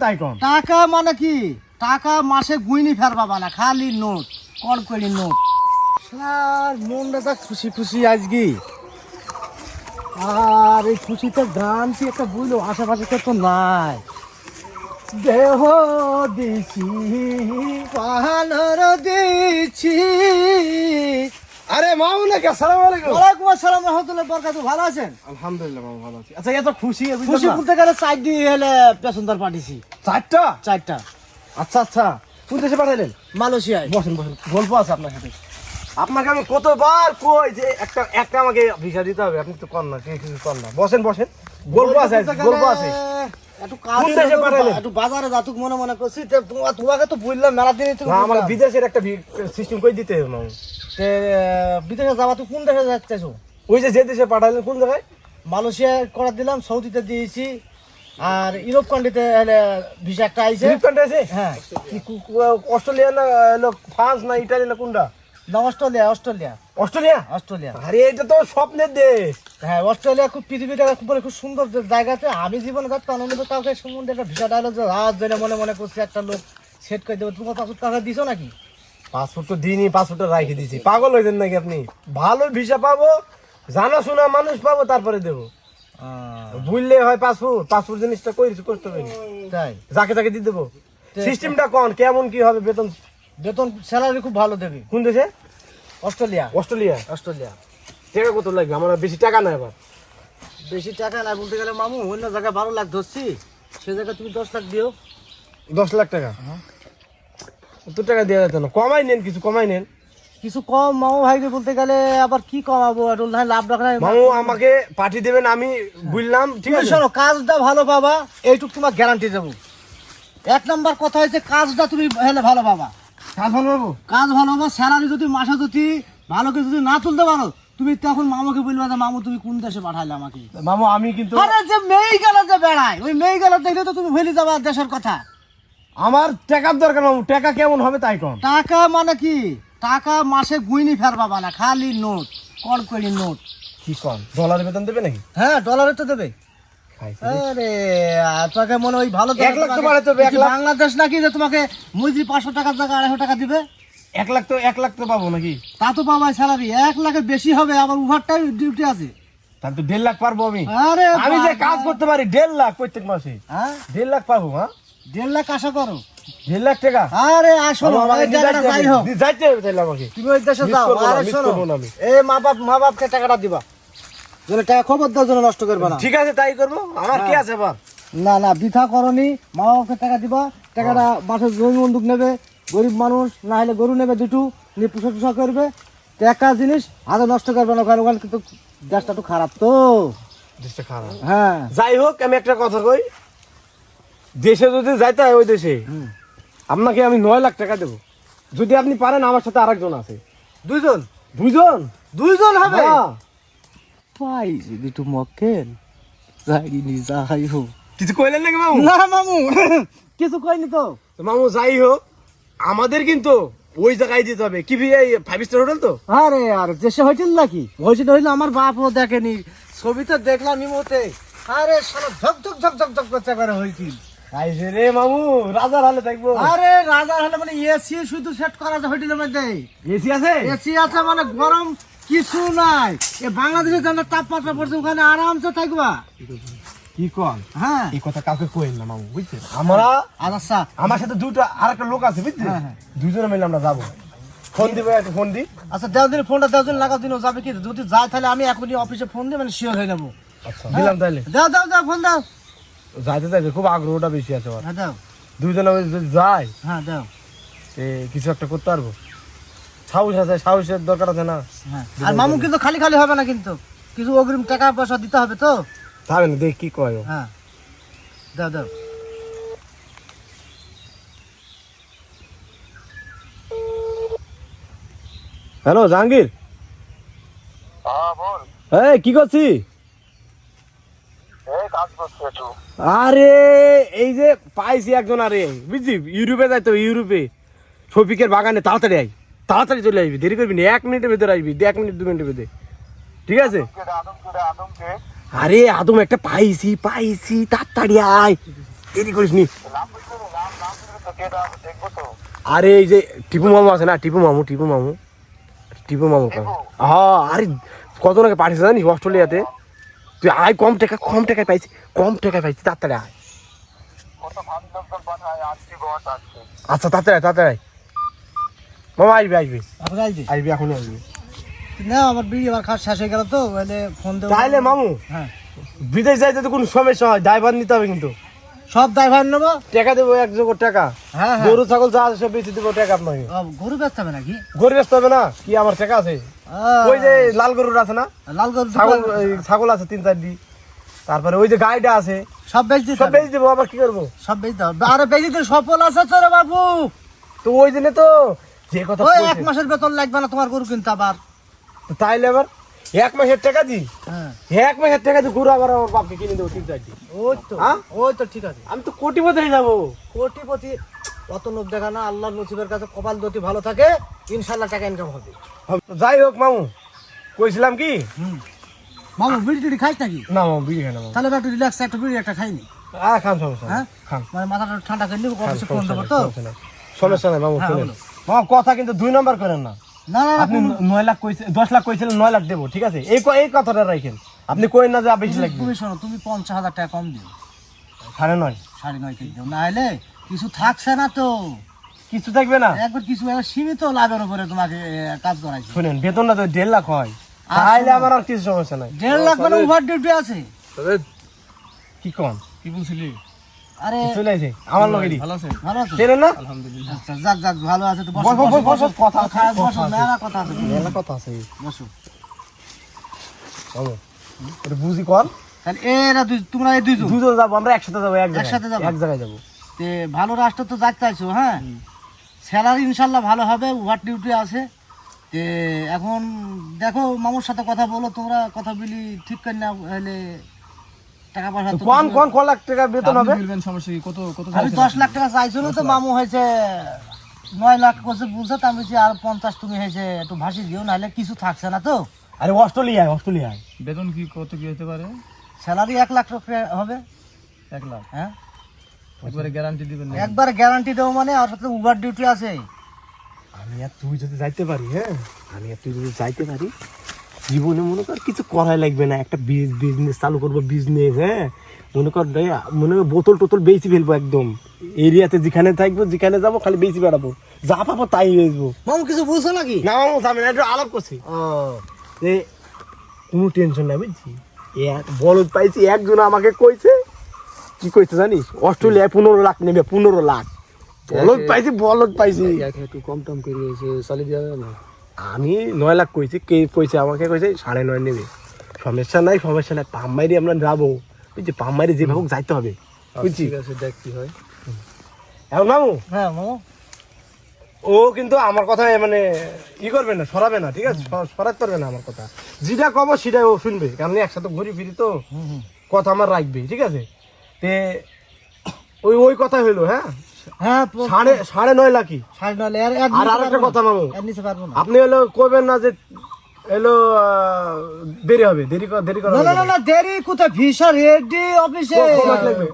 তাই কোন টাকা মানে কি? টাকা মাসে গুইনি ফেরবাবা না, খালি নোট, কড়কড়ি নোট। আর মনটা যা খুশি খুশি আজকে। আর এই খুশিতে গান কি একটা বুঝলো, আশেপাশে তো নাই। দেহ দিছি পাহাড় দিছি। আরে মামু নাকি? আসসালামু আলাইকুম। ওয়ালাইকুম আসসালাম রাহমাতুল্লাহি ওয়া বারাকাতুহু। ভালো আছেন? আলহামদুলিল্লাহ মামু ভালো আছি। আচ্ছা এত খুশি খুশি বলতে গেলে 4 দিন হলে প্যাসেঞ্জার পাঠিয়েছি। চারটা। আচ্ছা আচ্ছা, কোন দেশে পাঠাইলেন? মালয়েশিয়ায়। বসেন বসেন, গল্প আছে আপনার সাথে। আপনাকে আমি কতবার কই যে একটা আমাকে ভিসা দিতে হবে, আপনি তো কর না, কিছু কর না। বসেন বসেন, গল্প আছে, গল্প আছে। একটু কাজ কোন দেশে পাঠাইলেন? একটু বাজারে যাতুক মনে মনে করছি। তোমাকে তো বললাম মেলা দিনই তুমি। না, আমার বিদেশের একটা সিস্টেম করে দিতে হবে মামু। বিদেশে যাবা, তুই কোন দেশে যাচ্ছো? ওই যে দেশে পাঠাইলেন কোন জায়গায়? মালয়েশিয়ায় করা দিলাম, সৌদিতে দিয়েছি, আর ইউরোপ কান্ট্রিতে ভিসা একটা আইছে। হ্যাঁ। অস্ট্রেলিয়া না ফ্রান্স না ইটালি না কোনটা? না, অস্ট্রেলিয়া। Australia Australia? অস্ট্রেলিয়া। আরে এটা তো স্বপ্নের দেশ। হ্যাঁ, অস্ট্রেলিয়া খুব পৃথিবীটা খুব সুন্দর জায়গাতে। আমি জীবনে যাতে আনন্দ কাউকে সম্বন্ধে একটা ভিসা ডায়লগ রাত জেনে মনে মনে করছি একটা লোক সেট করে দেবো। তোমার পাসপোর্ট কাউকে দিছো নাকি? পাসপোর্ট তো দিনই, পাসপোর্টটা রাখি দিছি। পাগল হয়েছেন নাকি আপনি? ভালো ভিসা পাবো, জানাশোনা মানুষ পাবো, তারপরে দেবো। বুঝলে হয় পাসপোর্ট জিনিসটা করতে হবে। তাই যাকে তাকে দিয়ে দেবো। সিস্টেমটা কোন কেমন কি হবে? বেতন স্যালারি খুব ভালো দেবে। কোন দেশে? অস্ট্রেলিয়া। অস্ট্রেলিয়া। অস্ট্রেলিয়া। টাকা কত লাগবে? আমার বেশি টাকা নাই আবার। বেশি টাকা না বলতে গেলে মামু, অন্য জায়গায় 12 লাখ ধরছি, সে জায়গায় তুমি 10 লাখ দিও। 10 লাখ টাকা? তো টাকা দেওয়া যেত না? কমাই নেন, কিছু কমাই নেন। কিছু কম মামু ভাই বলতে গেলে আবার কি কমাবো, লাভ রাখা। মামু আমাকে পাঠিয়ে দেবেন, আমি বুঝলাম, ঠিক আছে? শোনো, কাজটা ভালো পাবা, এইটুক তোমার গ্যারান্টি দেবো। 1 নাম্বার কথা হয়েছে কাজটা তুমি হেলে ভালো পাবা। কাজ ভালো পাবো? কাজ ভালো পাবা। স্যালারি যদি মাসে যদি ভালো করে যদি না তুলতে পারো, তুমি তখন মামাকে বলবে যে মামু তুমি কোন দেশে পাঠাইলে আমাকে। মামু আমি কিন্তু, আরে যে মেয়ে গেল যে বেড়ায়, ওই মেয়ে গেল দেখলে তো তুমি ভুলে যাবা দেশের কথা। আমার টাকার দরকার মামু। টাকা কেমন হবে তাই কোন? টাকা মানে কি? টাকা মাসে গুইনি ফেরবাবা না, খালি নোট, কড়কড়ি নোট। কি কোন? ডলার বেতন দেবে নাকি? হ্যাঁ, ডলারে তো দেবে। আরে তোকে মনে ওই ভালো 1 লাখ তো বাড়াতে হবে। 1 লাখ বাংলাদেশ নাকি যে তোমাকে মুজি 500 টাকার জায়গায় 250 টাকা দিবে? 1 লাখ তো পাবো নাকি? তা তো পাবাই স্যালারি। 1 লাখের বেশি হবে, আবার ওভারটাইম ডিউটি আছে। তাহলে তো 1.5 লাখ পারবো আমি। আরে আমি যে কাজ করতে পারি 1.5 লাখ প্রত্যেক মাসে। হ্যাঁ, 1.5 লাখ পাবো। হ্যাঁ, 1.5 লাখ আশা করো। 1.5 লাখ টাকা? আরে আসলে যাই হোক, যাইতে হবে তাহলে আমাকে। তুমি ওই দেশে মিস যাও। করবো না, আরে মিস শোনো, করবো না আমি। এই মা বাপকে টাকাটা দিবা, যেন টাকা খবর দেওয়ার জন্য নষ্ট করবে না। ঠিক আছে, তাই করবো। আমার কি আছে আবার? না বৃথা করনি। মা বাপকে টাকা দিবা। টাকাটা মাসে জমি বন্দুক নেবে, গরিব মানুষ না হলে গরু নেবে, দুটো নিয়ে পুষা করবে। টাকা জিনিস হাতে নষ্ট করবে না, কারণ ওখানে কিন্তু দেশটা একটু খারাপ তো। দেশটা খারাপ? হ্যাঁ। যাই হোক, আমি একটা কথা কই, দেশে যদি যাইতে হয় ওই দেশে আপনাকে আমি 9 লাখ টাকা দেবো, যদি আপনি পারেন। আমার সাথে আরেকজন আছে। দুইজন হবে? পাই যদি তো মক্কেল যাইনি, যাই হোক। কিছু কইলেন নাকি মামু? না মামু, কিছু কইনি তো। তো মামু যাই হোক, আমাদের কিন্তু ওই জায়গায় দিতে হবে। কি এই 5 স্টার হোটেল তো? আরে দেশে হোটেল নাকি? হোটেল হইলে আমার বাপও দেখেনি, ছবিতে দেখলাম ইমোতে। আরে সারা ঝকঝক করতে পারে হোটেল। আইছে রে মামু, রাজার হালে থাকবো। আরে রাজার হলে মানে এসি শুধু সেট করা আছে হোটেলের মধ্যে। এসি আছে? এসি আছে মানে গরম কিছু নাই। এ বাংলাদেশের জন্য তাপমাত্রা পড়ছে, ওখানে আরামসে থাকবা। কি কন? হ্যাঁ, এই কথা কাউকে কইেন না মামু, বুঝছেন? আমরা আচ্ছা, আমার সাথে আরেকটা লোক আছে, বুঝছেন? দুজনে মিলে আমরা যাবো। ফোন দিবে, একটা ফোন দি। আচ্ছা দেওয়া দিন, ফোনটা দেওয়া দিন, লাগাও দিন। যাবে কি যদি যায় তাহলে আমি এখনই অফিসে ফোন দিয়ে মানে শিওর হয়ে যাবো। আচ্ছা দিলাম তাহলে। দাও ফোন দাও। যাইতে খুব আগ্রহটা বেশি আছে আমার। হ্যাঁ দাও। দুজনে যদি যায়, হ্যাঁ দাও। কিছু একটা করতে পারবো। সাহস আছে, সাহসের দরকার আছে না? হ্যাঁ, আর মামু কিন্তু খালি হবে না, কিন্তু কিছু অগ্রিম টাকা পয়সা দিতে হবে তো। তাহলে দেখ কি কয়। হ্যাঁ দাও। হ্যালো জাহাঙ্গীর। এই কি করছি? আরে এই যে পাইছি একজন, আরে বুঝছি ইউরোপে যাইতো, ইউরোপে শফিকের বাগানে। তাড়াতাড়ি চলে আসবি, দেরি করবি না। 1 মিনিটের ভেতরে আসবি, 1 মিনিট 2 মিনিটের ভেতরে, ঠিক আছে? আরে আদম একটা পাইছি, তাড়াতাড়ি আয়। দেরি করিস নি। আরে এই যে টিপু মামু আছে না, টিপু মামু হ্যাঁ, আরে কতজনকে পাঠিয়েছে জানিস অস্ট্রেলিয়াতে। তুই আয়, কম টাকায় পাইছি তাড়াতাড়ি আয়। আচ্ছা তাড়াতাড়ি মামা আসবি আপনি আসবে এখনই আসবি। না আমার বিড়ি আমার খাওয়া শেষ হয়ে গেল তো মানে ফোন দেবো। তাইলে মামু হ্যাঁ বিদেশ যাইতে তো কোনো সমস্যা হয়, ড্রাইভার নিতে হবে কিন্তু। সব ড্রাইভার নেবো। টাকা দেবো 1 জোগাড় টাকা, হ্যাঁ হ্যাঁ গরু ছাগল যা আছে সব বেঁচে দেবো টাকা আপনাকে। গরু বেচতে হবে নাকি? গরু বেচতে হবে না কি, আমার টাকা আছে। ওই যে লাল গরুর আছে না, লাল গরু ছাগল আছে 3-4টি, তারপরে ওই যে গাইটা আছে, সব বেচ দিতে সব বেঁচে দেবো। আবার কি করবো, সব বেচ দাও। আরে বেচে দিতে সফল আছে তো রে বাবু। তো ওই দিনে তো যে কথা ওই বলছে, 1 মাসের বেতন লাগবে না তোমার গরু কিনতে আবার। তো তাইলে আবার 1 মাসের টাকা দি, হ্যাঁ 1 মাসের টাকা দি গরু আবার আমার বাপকে কিনে দেবো 3-4টি। হ্যাঁ? ওই তো ঠিক আছে। আমি তো কোটিপতি হয়ে যাবো। কোটিপতি অত লোভ দেখা না, আল্লাহর নসিবের কাছে কপাল যদি ভালো থাকে ইনশাল্লাহ টাকা ইনকাম হবে। যাই হোক মামু, কইছিলাম কি, মামু বিড়ি টিড়ি খাইস নাকি? না মামু বিড়ি খাই না মামু। তাহলে একটু রিল্যাক্স একটা বিড়ি একটা খাইনি। খান, সমস্যা হ্যাঁ নেই, খান। মানে মাথাটা ঠান্ডা করে নিব, অফিসে ফোন দেবো তো। সমস্যা নাই মামু, হ্যাঁ, শুনেন বলো। মামা কথা কিন্তু 2 নম্বর করেন না। না না আপনি 9 লাখ কইছেন, 10 লাখ কইছিলেন, 9 লাখ দেবো, ঠিক আছে? এই কথাটা রাখেন, আপনি কইেন না যে বেশি লাগবে। তুমি শোনো, তুমি 50,000 টাকা কম দিও, 9.5। 9.5 কেজি দিও, না হলে কিছু থাকছে না তো। কিছু থাকবে না। একবার কিছু সীমিত লাভের উপরে তোমাকে কাজ করাইছে। শুনেন বেতনটা তো 1.5 লাখ হয়, তাইলে আমার আর কিছু সমস্যা নাই। 1.5 লাখ মানে ওভার ডিউটি আছে। কি কোন, কি বলছিলি? আরে চলে আইছে আমার লগেই। ভালো আছে? ভালো আছে? চেনেন না? আলহামদুলিল্লাহ। আচ্ছা যাক ভালো আছে তো। বসো বসো, বসো, বসো, বসো। কথা আছে, বসো, মেলা কথা আছে। মেলা কথা আছে। বসো। মামু এটা বুঝি কর, তাহলে এরা তোমরা এই দুইজন দুজন যাবো, আমরা একসাথে যাবো, একসাথে যাবো? এক জায়গায় যাবো। তে ভালো রাষ্ট্র তো যাইতে চাইছো, হ্যাঁ স্যালারি ইনশাল্লাহ ভালো হবে, ওভার ডিউটি আছে। তে এখন দেখো মামুর সাথে কথা বলো, তোমরা কথা বলি ঠিক করে না হলে টাকা পয়সা তো কোন লাখ টাকা বেতন আপনি হবে? বলবেন সমস্যা কি, কত কত আমি 10 লাখ টাকা চাইছিল তো, মামু হয়েছে 9 লাখ করছে বুঝছো তো। আমি বলছি আর 50 তুমি হয়েছে একটু ভাসি দিও, নাহলে কিছু থাকছে না তো। আরে অস্ট্রেলিয়ায় বেতন কি কত কি হতে পারে? স্যালারি 1 লাখ টাকা হবে। 1 লাখ হ্যাঁ একবারে গ্যারান্টি দিবেন না? একবার গ্যারান্টি দেবো, মানে আর সাথে ওভার ডিউটি আছে। আমি আর তুই যদি যাইতে পারি, হ্যাঁ আমি আর তুই যদি যাইতে পারি, জীবনে মনে কর কিছু করাই লাগবে না, একটা বিজনেস চালু করবো, বিজনেস। হ্যাঁ মনে কর বোতল টোতল বেশি ফেলবো, একদম এরিয়াতে যেখানে থাকবো, যেখানে যাবো খালি বেশি বেড়াবো, যা পাবো তাই বেচবো। মামু কিছু বুঝছো নাকি? না মামু যাবে না, একটু আলাপ করছি। যে কোনো টেনশন নাই বুঝছি, বলদ পাইছি একজন আমাকে কইছে, কি কইছে জানিস, অস্ট্রেলিয়ায় 15 লাখ নেবে, 15 লাখ। বলদ পাইছি একটু কম টম করে চালিয়ে দেওয়া যাবে না? আমি 9 লাখ কইছি, কে কইছে আমাকে কইছে 9.5 নেবে। সমস্যা নাই পাম্মাইরি আমরা যাবো, বুঝছি পাম্মাইরি যেভাবে যাইতে হবে, বুঝছি। ঠিক আছে, দেখ কি হয়। এখন মামু হ্যাঁ মামু ও কিন্তু আমার কথা মানে ই করবে না, সরাবে না, ঠিক আছে? সরাতে পারবে না আমার কথা, যেটা কব সেটাই ও শুনবে, কারণ একসাথে ঘুরি ফিরি তো, কথা আমার রাখবে, ঠিক আছে? তে ওই কথা হইলো। হ্যাঁ হ্যাঁ 9.5 লাখই। 9.5 আর আরেকটা কথা মামু, নিতে পারবো না। আপনি হলো কইবেন না যে এলো দেরি হবে, দেরি করা না না না দেরি কোথায়, ভিসা রেডি অফিসে।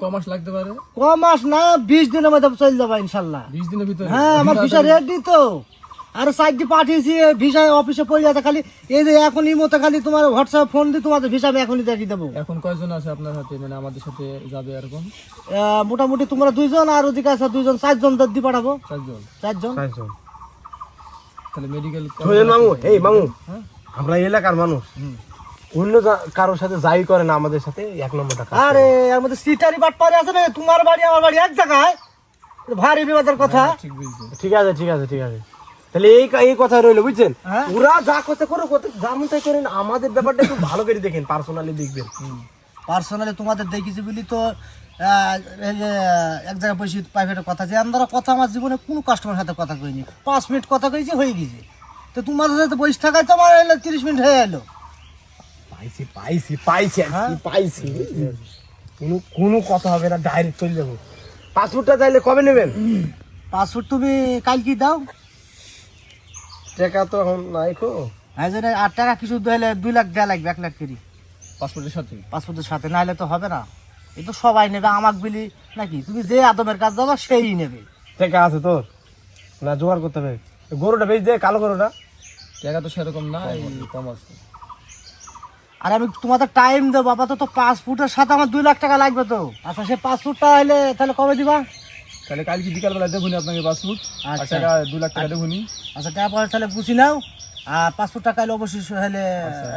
কমাস লাগতে পারে? কমাস না, 20 দিনের মধ্যে চলে যাবো ইনশাল্লাহ। 20 দিনের ভিতরে? হ্যাঁ আমার ভিসা রেডি তো। আরে সাইডে পাঠিয়েছি, ভিসা অফিসে পড়ে আছে, খালি এই যে এখন এই মতো খালি তোমার হোয়াটসঅ্যাপ ফোন দিয়ে তোমাদের ভিসা আমি এখনই দেখিয়ে দেবো। এখন কয়জন আছে আপনার হাতে, মানে আমাদের সাথে যাবে এরকম? মোটামুটি তোমরা 2 জন, আর ওদিকে আছে 2 জন, 4 জন দিয়ে পাঠাবো। 4 জন? 4 জন। তাহলে মেডিকেল মামু, এই মামু হ্যাঁ? আমরা এলাকার মানুষ, অন্য কারোর সাথে যাই করে না, আমাদের সাথে 1 নম্বরটা কাজ করে। আরে এর মধ্যে সিটারি বাটপারি আছে না, তোমার বাড়ি আমার বাড়ি এক জায়গায়, ভারী বিবাদের কথা। ঠিক বুঝছি। ঠিক আছে তাহলে এই কথা রইলো, বুঝছেন? হ্যাঁ। ওরা যা কথা করো, যেমন তাই করেন, আমাদের ব্যাপারটা একটু ভালো করে দেখেন, পার্সোনালি দেখবেন। পার্সোনালি তোমাদের দেখেছি বলি তো এই যে এক জায়গায় বসে প্রাইভেটে কথা, যে আমরা কথা আমার জীবনে কোনো কাস্টমারের সাথে কথা কইনি, 5 মিনিট কথা কইছি হয়ে গেছে। তো তোমাদের সাথে বসে থাকায় তোমার এলো 30 মিনিট হয়ে এলো। পাইছি কোনো কথা হবে না, ডাইরেক্ট চলে যাবো। পাসপোর্টটা চাইলে কবে নেবেন? পাসপোর্ট তুমি কাল কি দাও? টাকা তো এখন নাই খো। হ্যাঁ যে 8 টাকা কিছু দিলে 2 লাখ দেওয়া লাগবে, 1 লাখ করে পাসপোর্টের সাথে? পাসপোর্টের সাথে, নাহলে তো হবে না। এই তো সবাই নেবে আমাক বিলি নাকি? তুমি যে আদমের কাজ যাবো সেই নেবে। টাকা আছে তোর না? জোগাড় করতে হবে। গরুটা বেশ দে, কালো গরুটা। টাকা তো সেরকম না, এই কম আছে। আর আমি তোমাদের টাইম দেবো, আপাতত 5 ফুটের সাথে আমার 2 লাখ টাকা লাগবে তো। আচ্ছা সে 5 ফুটটা হলে তাহলে কবে দিবা? তাহলে কালকে বিকালবেলা দেখুনি আপনাকে পাসপোর্ট, আর আচ্ছা। টাকা 2 লাখ টাকা দেখুনি। আচ্ছা তারপরে তাহলে বুঝি নাও। আর 5 ফুট টাকা হলে অবশ্যই হলে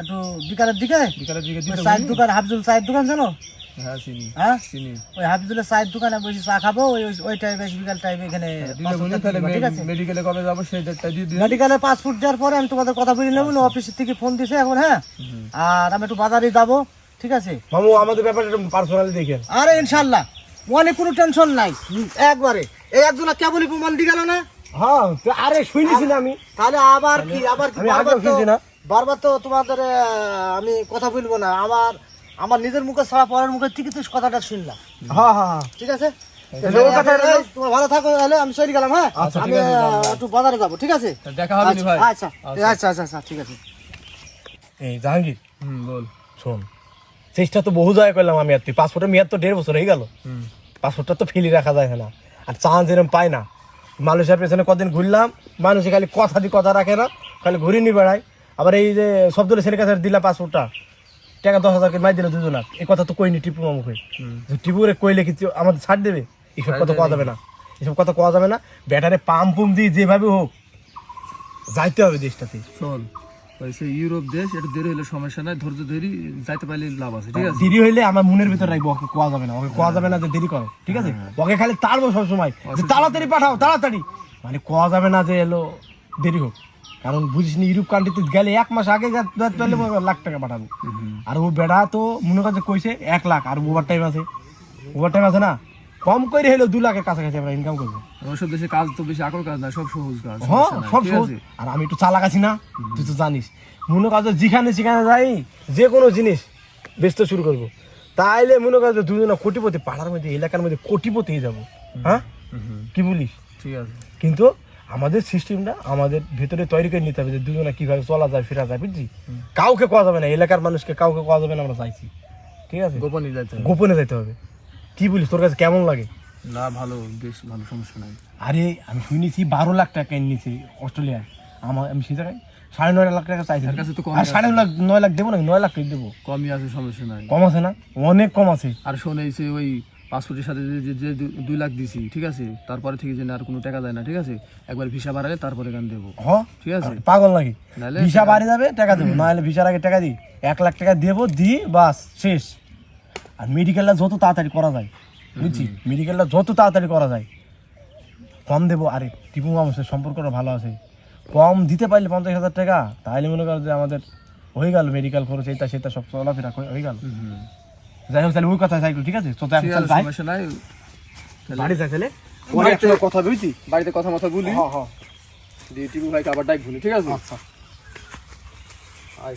একটু বিকালের দিকে বিকালের দিকে দিতে চায়ের দোকান, হাফিজুল চায়ের দোকান জানো? হ্যাঁ চিনি হ্যাঁ চিনি। ওই হাফিজুলের চায়ের দোকানে বসে চা খাবো, ওই টাইমে বিকাল টাইমে এখানে তাহলে ঠিক আছে? মেডিকেলে কবে যাবো সেই ডেটটা দিয়ে দিন। মেডিকেলে 5 ফুট দেওয়ার পরে আমি তোমাদের কথা বলে নেবো। অফিস থেকে ফোন দিছে এখন। হ্যাঁ আর আমি একটু বাজারে যাবো, ঠিক আছে? মামু আমাদের ব্যাপারটা পার্সোনালি দেখেন। আরে ইনশাল্লাহ মনে কোনো টেনশন নাই একবারে। এই একজন কেবলই প্রমাণ দিয়ে গেল না? হ্যাঁ আরে শুনিছি না আমি। তাহলে আবার কি আমি আগেও শুনছি না। বারবার তো তোমাদের আমি কথা বলবো না। আমার নিজের মুখে ছাড়া পরের মুখে থেকে তুই কথাটা শুনলাম। হ্যাঁ হ্যাঁ হ্যাঁ ঠিক আছে? ওর কথা এই, তোমার ভালো থাকো। তাহলে আমি চলে গেলাম। হ্যাঁ আচ্ছা, আমি ঠিক আছে, যাও, যাও। একটু বাজারে যাবো, ঠিক আছে? দেখা হবে নি ভাই। আচ্ছা আচ্ছা আচ্ছা আচ্ছা ঠিক আছে। এই জাহাঙ্গীর বল। শোন, চেষ্টা তো বহু জায়গায় করলাম আমি। আর তুই পাসপোর্টের মেয়াদ তো 1.5 বছর হয়ে গেল। পাসপোর্টটা তো ফেলি রাখা যায় না। আর চান্স এরকম পাই না। মালয়েশিয়ার পেছনে কদিন ঘুরলাম, মানুষে খালি কথা দিয়ে কথা রাখে না, খালি ঘুরে নিয়ে বেড়ায়। আবার এই যে সবদলে ছেলের কাছে দিলা পাসপোর্টটা, টাকা 10,000 করে মাই দিল দুজনার। এই কথা তো কইনি টিপু মামুকে। টিপু করে কইলে কিছু আমাদের ছাড় দেবে? এসব কথা কোয়া যাবে না, এসব কথা কোয়া যাবে না। ব্যাটারে পাম্প পুম দিয়ে যেভাবে হোক যাইতে হবে দেশটাতে। শোন, ওই সেই ইউরোপ দেশ, একটু দেরি হলে সমস্যা নাই, ধৈর্য ধরি যাইতে পারলে লাভ আছে, ঠিক আছে? দেরি হইলে আমার মনের ভিতর রাখবো, ওকে কোয়া যাবে না, ওকে কোয়া যাবে না যে দেরি করো, ঠিক আছে? ওকে খালি তাড়বো সবসময় যে তাড়াতাড়ি পাঠাও, তাড়াতাড়ি। মানে কোয়া যাবে না যে এলো দেরি হোক। কারণ বুঝিস নি, ইউরোপ কান্ট্রিতে গেলে 1 মাস আগে পেলে 1 লাখ টাকা পাঠাবো। আর ও বেড়া তো মনে করছে কইছে 1 লাখ, আর ওভার টাইম আছে, ওভার টাইম আছে না, কম করে হলেও 2 লাখের কাছাকাছি আমরা ইনকাম করবো। ওইসব দেশে কাজ তো বেশি আকর কাজ না, সব সহজ কাজ। হ্যাঁ সমস্যা নাই, সব ঠিক সহজ। আছে? আর আমি একটু চালাক আছি না, তুই তো জানিস। মনে কর যেখানে সেখানে যাই, যে কোনো জিনিস বেচতে শুরু করবো, তাইলে মনে কর দুজনে কোটিপতি, পাড়ার মধ্যে এলাকার মধ্যে কোটিপতি হয়ে যাবো। হ্যাঁ কি বলিস? ঠিক আছে। কিন্তু আমাদের সিস্টেমটা আমাদের ভেতরে তৈরি করে নিতে হবে যে দুজনে কিভাবে চলা যায়, ফেরা যায়, বুঝছি? কাউকে কোয়া যাবে না, এলাকার মানুষকে কাউকে কোয়া যাবে না, আমরা চাইছি, ঠিক আছে? গোপনে যাইতে হবে। গোপনে যেতে হবে। কি বলিস, তোর কাছে কেমন লাগে? না ভালো, বেশ ভালো, সমস্যা নাই। আরে আমি শুনেছি 12 লাখ টাকা নিয়েছে অস্ট্রেলিয়ায়। আমি সে জায়গায় 9.5 লাখ টাকা চাইছি। তার কাছে তো কম আর 9.5 লাখ দেবো নাকি? 9 লাখ টাকা দেবো। কমই আছে, সমস্যা নাই। কম আছে না? অনেক কম আছে। আর শোন, এই যে ওই পাসপোর্টের সাথে যে 2 লাখ দিছি, ঠিক আছে? তারপরে থেকে যেন আর কোনো টাকা যায় না, ঠিক আছে? একবার ভিসা বাড়ালে তারপরে গান দেবো, ঠিক আছে? পাগল নাকি? নাহলে ভিসা বাড়ি যাবে, টাকা দেবো, নাহলে ভিসার আগে টাকা দিই, 1 লাখ টাকা দেবো, দিই, বাস শেষ। আর মেডিকেলটা যত তাড়াতাড়ি করা যায়, বুঝছি, মেডিকেলটা যত তাড়াতাড়ি করা যায় কম দেবো। আরে টিপু মামুর সম্পর্কটা ভালো আছে, কম দিতে পারলে 50,000 টাকা, তাহলে মনে করো যে আমাদের হয়ে গেল মেডিকেল খরচ, এটা সেটা সব চলাফেরা হয়ে গেল। যাই হোক, তাহলে ওই কথা চাইলো, ঠিক আছে? তো ঠিক আছে, সমস্যা নাই। বাড়ি যাই তাহলে, কথা বুঝছি, বাড়িতে কথা বলি, হ্যাঁ হ্যাঁ দিয়ে টিপু ভাইকে আবার ডাক ভুলি, ঠিক আছে? আচ্ছা। আয়।